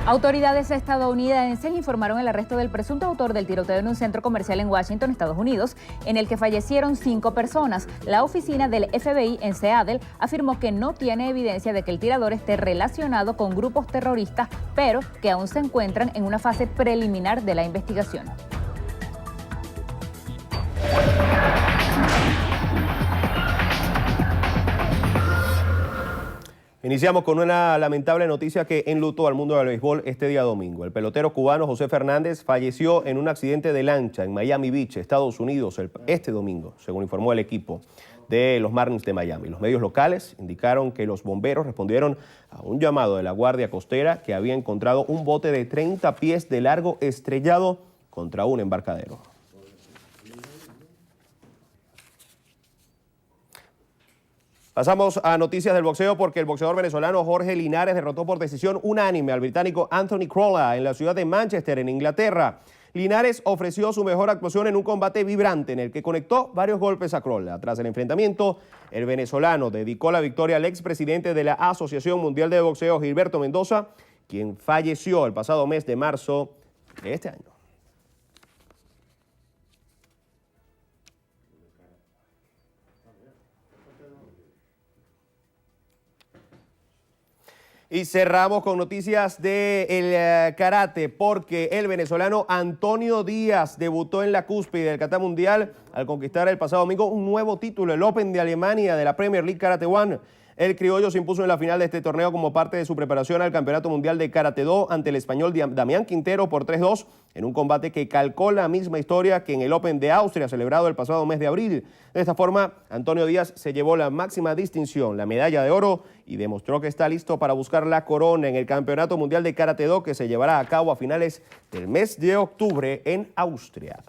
Autoridades estadounidenses informaron el arresto del presunto autor del tiroteo en un centro comercial en Washington, Estados Unidos, en el que fallecieron 5 personas. La oficina del FBI en Seattle afirmó que no tiene evidencia de que el tirador esté relacionado con grupos terroristas, pero que aún se encuentran en una fase preliminar de la investigación. Iniciamos con una lamentable noticia que enlutó al mundo del béisbol este día domingo. El pelotero cubano José Fernández falleció en un accidente de lancha en Miami Beach, Estados Unidos, este domingo, según informó el equipo de los Marlins de Miami. Los medios locales indicaron que los bomberos respondieron a un llamado de la Guardia Costera que había encontrado un bote de 30 pies de largo estrellado contra un embarcadero. Pasamos a noticias del boxeo porque el boxeador venezolano Jorge Linares derrotó por decisión unánime al británico Anthony Crolla en la ciudad de Manchester, en Inglaterra. Linares ofreció su mejor actuación en un combate vibrante en el que conectó varios golpes a Crolla. Tras el enfrentamiento, el venezolano dedicó la victoria al expresidente de la Asociación Mundial de Boxeo, Gilberto Mendoza, quien falleció el pasado mes de marzo de este año. Y cerramos con noticias del karate, porque el venezolano Antonio Díaz debutó en la cúspide del Kata Mundial al conquistar el pasado domingo un nuevo título, el Open de Alemania de la Premier League Karate One. El criollo se impuso en la final de este torneo como parte de su preparación al Campeonato Mundial de Karate Do ante el español Damián Quintero por 3-2 en un combate que calcó la misma historia que en el Open de Austria celebrado el pasado mes de abril. De esta forma, Antonio Díaz se llevó la máxima distinción, la medalla de oro, y demostró que está listo para buscar la corona en el Campeonato Mundial de Karate Do que se llevará a cabo a finales del mes de octubre en Austria.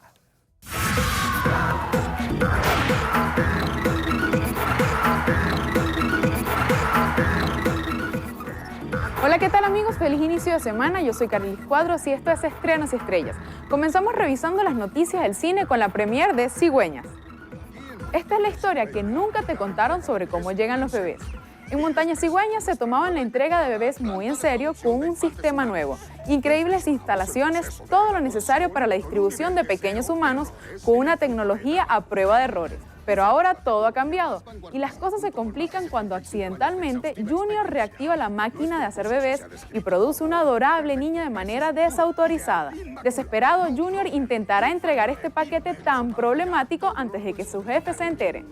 Hola, ¿qué tal amigos? Feliz inicio de semana, yo soy Carlis Cuadros y esto es Estrenos y Estrellas. Comenzamos revisando las noticias del cine con la premiere de Cigüeñas. Esta es la historia que nunca te contaron sobre cómo llegan los bebés. En Montaña Cigüeña se tomaban la entrega de bebés muy en serio con un sistema nuevo, increíbles instalaciones, todo lo necesario para la distribución de pequeños humanos con una tecnología a prueba de errores. Pero ahora todo ha cambiado y las cosas se complican cuando accidentalmente Junior reactiva la máquina de hacer bebés y produce una adorable niña de manera desautorizada. Desesperado, Junior intentará entregar este paquete tan problemático antes de que su jefe se entere.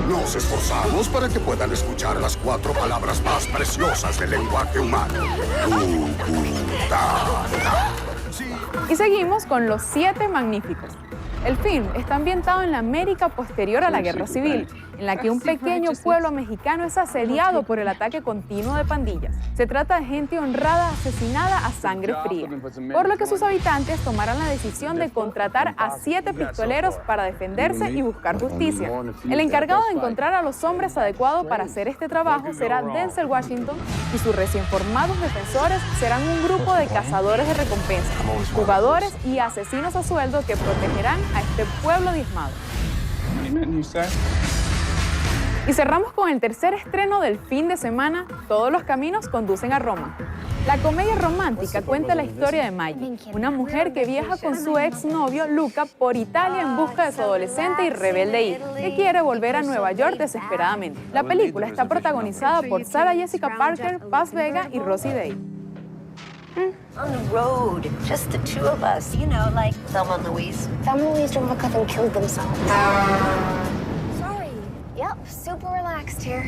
Nos esforzamos para que puedan escuchar las 4 palabras más preciosas del lenguaje humano. Y seguimos con Los 7 Magníficos. El film está ambientado en la América posterior a la Guerra Civil, en la que un pequeño pueblo mexicano es asediado por el ataque continuo de pandillas. Se trata de gente honrada asesinada a sangre fría, por lo que sus habitantes tomarán la decisión de contratar a 7 pistoleros para defenderse y buscar justicia. El encargado de encontrar a los hombres adecuados para hacer este trabajo será Denzel Washington y sus recién formados defensores serán un grupo de cazadores de recompensa, jugadores y asesinos a sueldo que protegerán a este pueblo diezmado. Y cerramos con el tercer estreno del fin de semana, Todos los caminos conducen a Roma. La comedia romántica cuenta la historia de Maggie, una mujer que viaja con su exnovio Luca por Italia en busca de su adolescente y rebelde hija, que quiere volver a Nueva York desesperadamente. La película está protagonizada por Sarah Jessica Parker, Paz Vega y Rosie Day. On the road, just the 2 of us. You know, like Thelma and Louise. Thelma and Louise drove a car and killed themselves. Sorry. Yep, super relaxed here.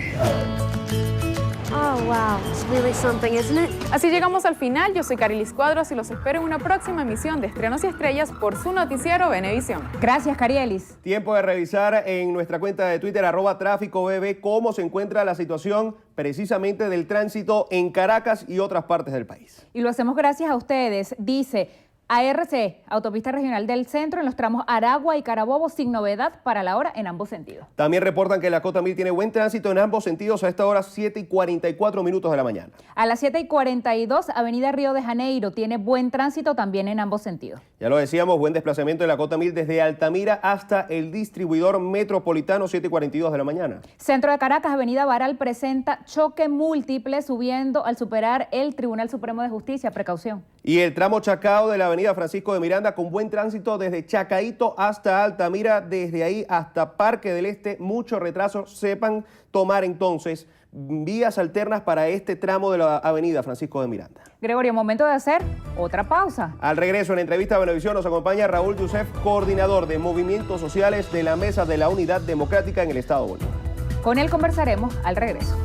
Oh, wow. It's really something, isn't it? Así llegamos al final. Yo soy Carilis Cuadros y los espero en una próxima emisión de Estrenos y Estrellas por su noticiero Venevisión. Gracias, Carielis. Tiempo de revisar en nuestra cuenta de Twitter, @tráficobb, cómo se encuentra la situación precisamente del tránsito en Caracas y otras partes del país. Y lo hacemos gracias a ustedes. Dice ARC, Autopista Regional del Centro, en los tramos Aragua y Carabobo, sin novedad para la hora en ambos sentidos. También reportan que la Cota 1000 tiene buen tránsito en ambos sentidos a esta hora, 7:44 de la mañana. A las 7:42, Avenida Río de Janeiro tiene buen tránsito también en ambos sentidos. Ya lo decíamos, buen desplazamiento de la Cota 1000 desde Altamira hasta el distribuidor metropolitano, 7:42 de la mañana. Centro de Caracas, Avenida Baral presenta choque múltiple subiendo al superar el Tribunal Supremo de Justicia. Precaución. Y el tramo Chacao de la Avenida Francisco de Miranda con buen tránsito desde Chacaíto hasta Altamira, desde ahí hasta Parque del Este, mucho retraso. Sepan tomar entonces vías alternas para este tramo de la Avenida Francisco de Miranda. Gregorio, momento de hacer otra pausa. Al regreso, en la entrevista a Venevisión nos acompaña Raúl Yusef, coordinador de movimientos sociales de la Mesa de la Unidad Democrática en el Estado Bolívar. Con él conversaremos al regreso.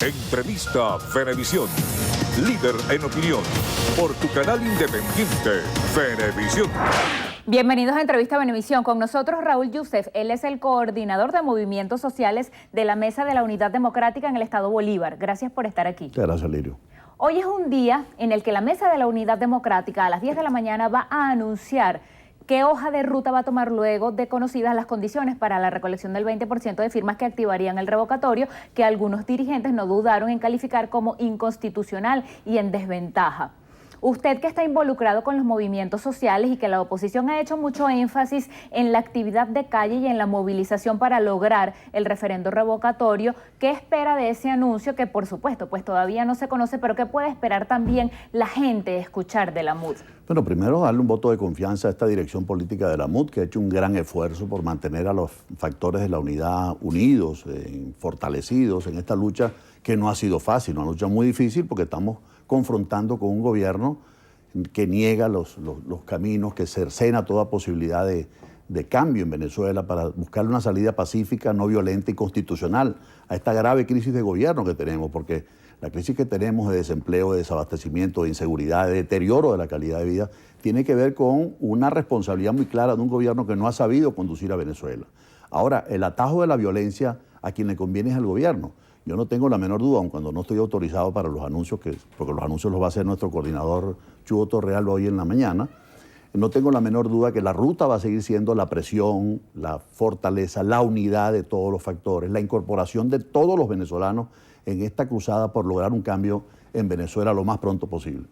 Entrevista Venevisión, líder en opinión, por tu canal independiente, Venevisión. Bienvenidos a Entrevista Venevisión. Con nosotros Raúl Yusef. Él es el coordinador de movimientos sociales de la Mesa de la Unidad Democrática en el Estado Bolívar. Gracias por estar aquí. Gracias, Lirio. Hoy es un día en el que la Mesa de la Unidad Democrática a las 10 de la mañana va a anunciar qué hoja de ruta va a tomar luego de conocidas las condiciones para la recolección del 20% de firmas que activarían el revocatorio, que algunos dirigentes no dudaron en calificar como inconstitucional y en desventaja. Usted que está involucrado con los movimientos sociales y que la oposición ha hecho mucho énfasis en la actividad de calle y en la movilización para lograr el referendo revocatorio, ¿qué espera de ese anuncio que por supuesto pues todavía no se conoce, pero qué puede esperar también la gente escuchar de la MUD? Bueno, primero darle un voto de confianza a esta dirección política de la MUD, que ha hecho un gran esfuerzo por mantener a los factores de la unidad unidos, fortalecidos en esta lucha que no ha sido fácil, una lucha muy difícil porque estamos confrontando con un gobierno que niega los caminos, que cercena toda posibilidad de cambio en Venezuela para buscar una salida pacífica, no violenta y constitucional a esta grave crisis de gobierno que tenemos, porque la crisis que tenemos de desempleo, de desabastecimiento, de inseguridad, de deterioro de la calidad de vida, tiene que ver con una responsabilidad muy clara de un gobierno que no ha sabido conducir a Venezuela. Ahora, el atajo de la violencia a quien le conviene es al gobierno. Yo no tengo la menor duda, aun cuando no estoy autorizado para los anuncios, porque los anuncios los va a hacer nuestro coordinador Chugo Torreal hoy en la mañana, no tengo la menor duda que la ruta va a seguir siendo la presión, la fortaleza, la unidad de todos los factores, la incorporación de todos los venezolanos en esta cruzada por lograr un cambio en Venezuela lo más pronto posible.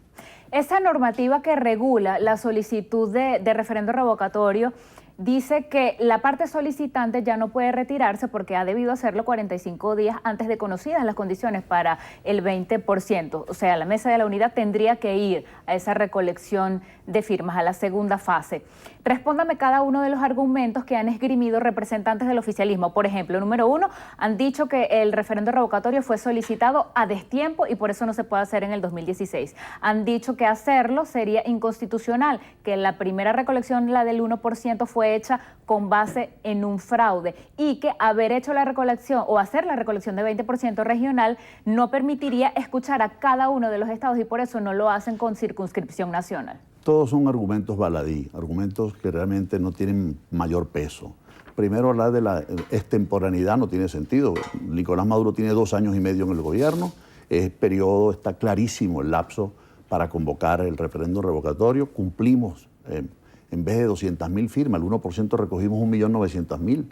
Esa normativa que regula la solicitud de referendo revocatorio dice que la parte solicitante ya no puede retirarse porque ha debido hacerlo 45 días antes de conocidas las condiciones para el 20%. O sea, la mesa de la unidad tendría que ir a esa recolección de firmas, a la segunda fase. Respóndame cada uno de los argumentos que han esgrimido representantes del oficialismo. Por ejemplo, número 1, han dicho que el referendo revocatorio fue solicitado a destiempo y por eso no se puede hacer en el 2016. Han dicho que hacerlo sería inconstitucional, que la primera recolección, la del 1%, fue hecha con base en un fraude y que haber hecho la recolección o hacer la recolección de 20% regional no permitiría escuchar a cada uno de los estados y por eso no lo hacen con circunscripción nacional. Todos son argumentos baladí, argumentos que realmente no tienen mayor peso. Primero, hablar de la extemporaneidad no tiene sentido. Nicolás Maduro tiene 2 años y medio en el gobierno, el periodo está clarísimo, el lapso para convocar el referéndum revocatorio. Cumplimos, en vez de 200.000 firmas, el 1% recogimos 1.900.000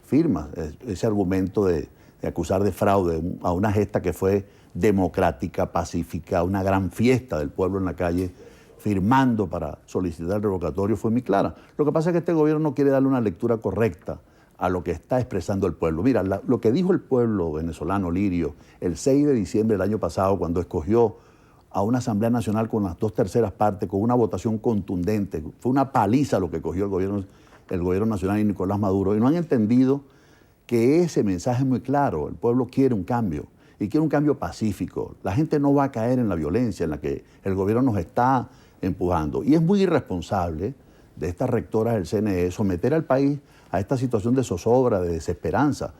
firmas. Ese argumento de acusar de fraude a una gesta que fue democrática, pacífica, una gran fiesta del pueblo en la calle, firmando para solicitar el revocatorio, fue muy clara. Lo que pasa es que este gobierno no quiere darle una lectura correcta a lo que está expresando el pueblo. Mira, lo que dijo el pueblo venezolano lirio el 6 de diciembre del año pasado, cuando escogió a una Asamblea Nacional con las 2/3 partes, con una votación contundente, fue una paliza lo que cogió el gobierno nacional y Nicolás Maduro, y no han entendido que ese mensaje es muy claro. El pueblo quiere un cambio, y quiere un cambio pacífico. La gente no va a caer en la violencia en la que el gobierno nos está empujando. Y es muy irresponsable de estas rectoras del CNE someter al país a esta situación de zozobra, de desesperanza,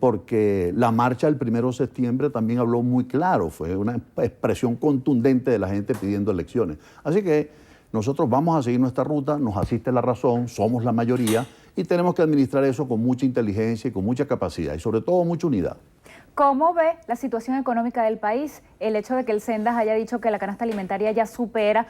porque la marcha del 1 de septiembre también habló muy claro, fue una expresión contundente de la gente pidiendo elecciones. Así que nosotros vamos a seguir nuestra ruta, nos asiste la razón, somos la mayoría y tenemos que administrar eso con mucha inteligencia y con mucha capacidad y sobre todo mucha unidad. ¿Cómo ve la situación económica del país? El hecho de que el Sendas haya dicho que la canasta alimentaria ya supera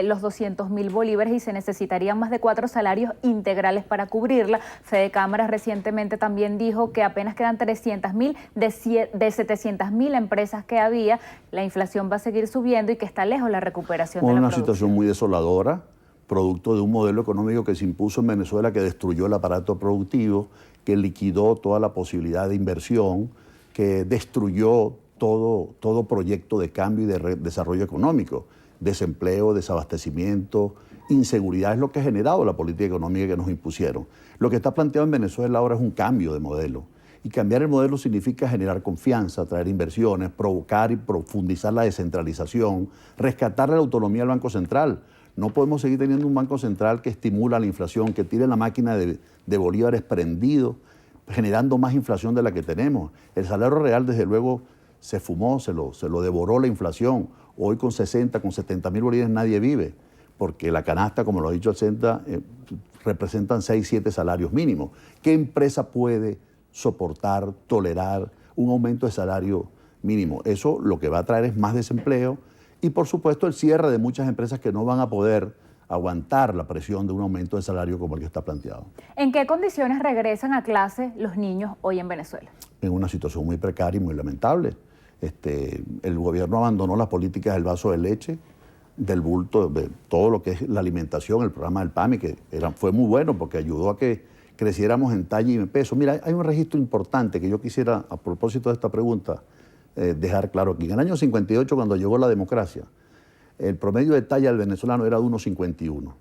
los 200.000 bolívares y se necesitarían más de 4 salarios integrales para cubrirla. Fede Cámaras recientemente también dijo que apenas quedan 300.000 de 700.000 empresas que había. La inflación va a seguir subiendo y que está lejos la recuperación de la producción. Una situación muy desoladora, producto de un modelo económico que se impuso en Venezuela, que destruyó el aparato productivo, que liquidó toda la posibilidad de inversión, que destruyó todo proyecto de cambio y de desarrollo económico. Desempleo, desabastecimiento, inseguridad es lo que ha generado la política económica que nos impusieron. Lo que está planteado en Venezuela ahora es un cambio de modelo. Y cambiar el modelo significa generar confianza, atraer inversiones, provocar y profundizar la descentralización, rescatar la autonomía del Banco Central. No podemos seguir teniendo un Banco Central que estimula la inflación, que tire la máquina de bolívares prendido, generando más inflación de la que tenemos. El salario real, desde luego, se fumó, se lo devoró la inflación. Hoy con 60, con 70.000 bolívares nadie vive, porque la canasta, como lo ha dicho el CENTA, representan 6, 7 salarios mínimos. ¿Qué empresa puede soportar, tolerar un aumento de salario mínimo? Eso lo que va a traer es más desempleo y, por supuesto, el cierre de muchas empresas que no van a poder aguantar la presión de un aumento de salario como el que está planteado. ¿En qué condiciones regresan a clase los niños hoy en Venezuela? En una situación muy precaria y muy lamentable. El gobierno abandonó las políticas del vaso de leche, del bulto, de todo lo que es la alimentación, el programa del PAMI, que fue muy bueno porque ayudó a que creciéramos en talla y en peso. Mira, hay un registro importante que yo quisiera, a propósito de esta pregunta, dejar claro aquí. En el año 58, cuando llegó la democracia, el promedio de talla del venezolano era de 1,51.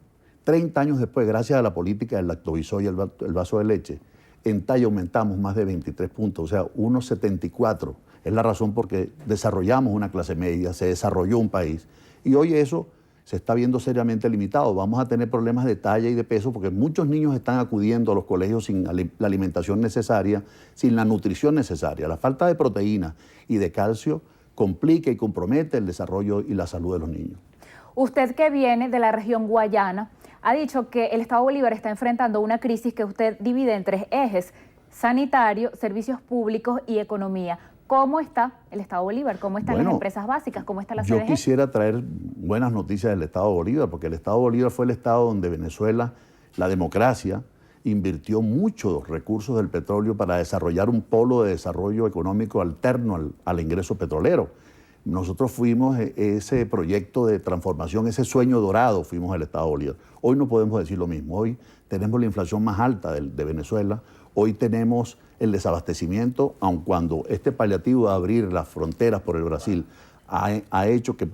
30 años después, gracias a la política del lactovisol y el vaso de leche, en talla aumentamos más de 23 puntos, o sea, 1,74. Es la razón por qué desarrollamos una clase media, se desarrolló un país. Y hoy eso se está viendo seriamente limitado. Vamos a tener problemas de talla y de peso porque muchos niños están acudiendo a los colegios sin la alimentación necesaria, sin la nutrición necesaria. La falta de proteína y de calcio complica y compromete el desarrollo y la salud de los niños. Usted, que viene de la región guayana, ha dicho que el Estado Bolívar está enfrentando una crisis que usted divide en 3 ejes: sanitario, servicios públicos y economía. ¿Cómo está el Estado Bolívar? ¿Cómo están las empresas básicas? ¿Cómo está la CDG? Yo quisiera traer buenas noticias del Estado Bolívar, porque el Estado Bolívar fue el estado donde Venezuela, la democracia, invirtió muchos recursos del petróleo para desarrollar un polo de desarrollo económico alterno al ingreso petrolero. Nosotros fuimos ese proyecto de transformación, ese sueño dorado, fuimos el Estado Bolívar. Hoy no podemos decir lo mismo. Hoy tenemos la inflación más alta de Venezuela. Hoy tenemos el desabastecimiento, aun cuando este paliativo de abrir las fronteras por el Brasil ha hecho que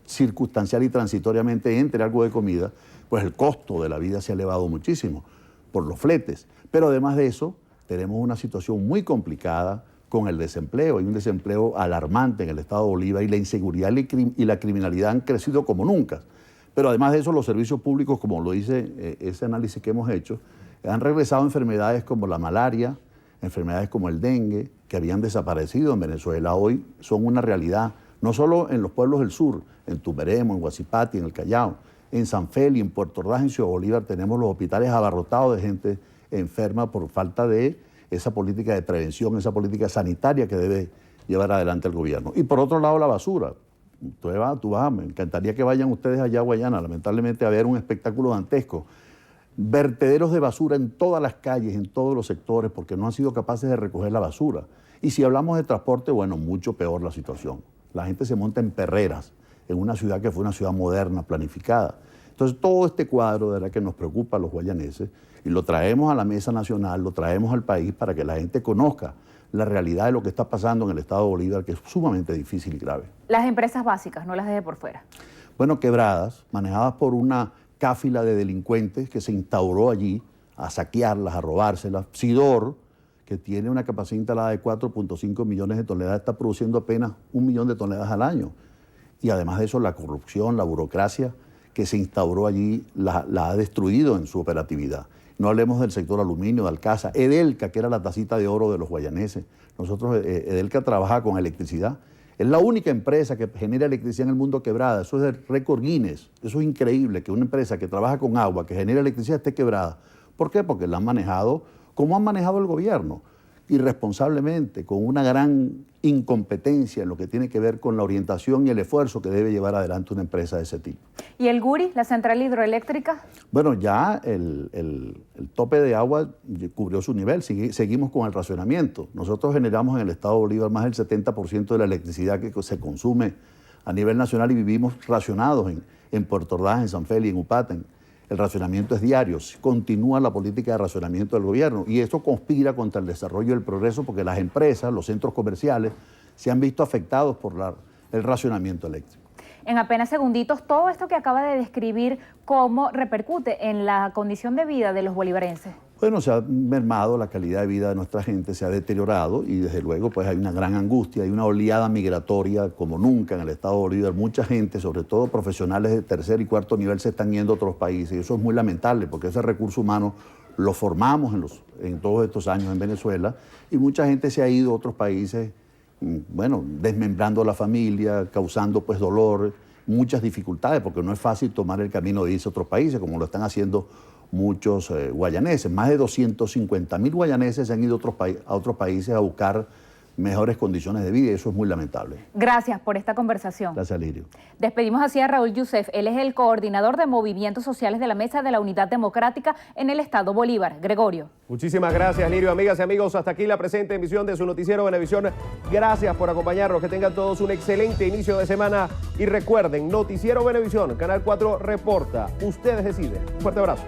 circunstancial y transitoriamente entre algo de comida, pues el costo de la vida se ha elevado muchísimo por los fletes. Pero además de eso, tenemos una situación muy complicada con el desempleo. Hay un desempleo alarmante en el Estado Bolívar y la inseguridad y la criminalidad han crecido como nunca. Pero además de eso, los servicios públicos, como lo dice ese análisis que hemos hecho, han regresado enfermedades como la malaria, enfermedades como el dengue, que habían desaparecido en Venezuela. Hoy son una realidad, no solo en los pueblos del sur, en Tumeremo, en Huacipati, en el Callao, en San Feli, en Puerto Ordaz, en Ciudad Bolívar, tenemos los hospitales abarrotados de gente enferma por falta de esa política de prevención, esa política sanitaria que debe llevar adelante el gobierno. Y por otro lado, la basura. Tú vas, me encantaría que vayan ustedes allá a Guayana, lamentablemente, a ver un espectáculo dantesco. Vertederos de basura en todas las calles, en todos los sectores, porque no han sido capaces de recoger la basura. Y si hablamos de transporte, bueno, mucho peor la situación. La gente se monta en perreras, en una ciudad que fue una ciudad moderna, planificada. Entonces, todo este cuadro, de verdad, que nos preocupa a los guayaneses, y lo traemos a la mesa nacional, lo traemos al país para que la gente conozca la realidad de lo que está pasando en el Estado Bolívar, que es sumamente difícil y grave. Las empresas básicas, no las deje por fuera. Bueno, quebradas, manejadas por una cáfila de delincuentes que se instauró allí a saquearlas, a robárselas. Sidor, que tiene una capacidad instalada de 4.5 millones de toneladas, está produciendo apenas 1 millón de toneladas al año. Y además de eso, la corrupción, la burocracia que se instauró allí la ha destruido en su operatividad. No hablemos del sector aluminio, de Alcasa, Edelca, que era la tacita de oro de los guayaneses. Nosotros, Edelca trabaja con electricidad. Es la única empresa que genera electricidad en el mundo quebrada. Eso es el récord Guinness. Eso es increíble, que una empresa que trabaja con agua, que genera electricidad, esté quebrada. ¿Por qué? Porque la han manejado como han manejado el gobierno, irresponsablemente, con una gran incompetencia en lo que tiene que ver con la orientación y el esfuerzo que debe llevar adelante una empresa de ese tipo. ¿Y el Guri, la central hidroeléctrica? Bueno, ya el tope de agua cubrió su nivel, seguimos con el racionamiento. Nosotros generamos en el Estado Bolívar más del 70% de la electricidad que se consume a nivel nacional y vivimos racionados en Puerto Ordaz, en San Feli, en Upata. El racionamiento es diario, continúa la política de racionamiento del gobierno y esto conspira contra el desarrollo y el progreso porque las empresas, los centros comerciales, se han visto afectados por el racionamiento eléctrico. En apenas segunditos, todo esto que acaba de describir, ¿cómo repercute en la condición de vida de los bolivarenses? Bueno, se ha mermado la calidad de vida de nuestra gente, se ha deteriorado y desde luego pues hay una gran angustia, hay una oleada migratoria como nunca en el Estado Bolívar. Mucha gente, sobre todo profesionales de tercer y cuarto nivel, se están yendo a otros países y eso es muy lamentable porque ese recurso humano lo formamos en todos estos años en Venezuela y mucha gente se ha ido a otros países, bueno, desmembrando a la familia, causando pues dolor, muchas dificultades porque no es fácil tomar el camino de irse a otros países como lo están haciendo muchos guayaneses. Más de 250.000 guayaneses se han ido a otros países a buscar mejores condiciones de vida y eso es muy lamentable. Gracias por esta conversación. Gracias, Lirio. Despedimos así a Raúl Youssef. Él es el coordinador de movimientos sociales de la Mesa de la Unidad Democrática en el Estado Bolívar. Gregorio. Muchísimas gracias, Lirio. Amigas y amigos, hasta aquí la presente emisión de su noticiero Venevisión. Gracias por acompañarnos. Que tengan todos un excelente inicio de semana. Y recuerden, Noticiero Venevisión, Canal 4 reporta. Ustedes deciden. Un fuerte abrazo.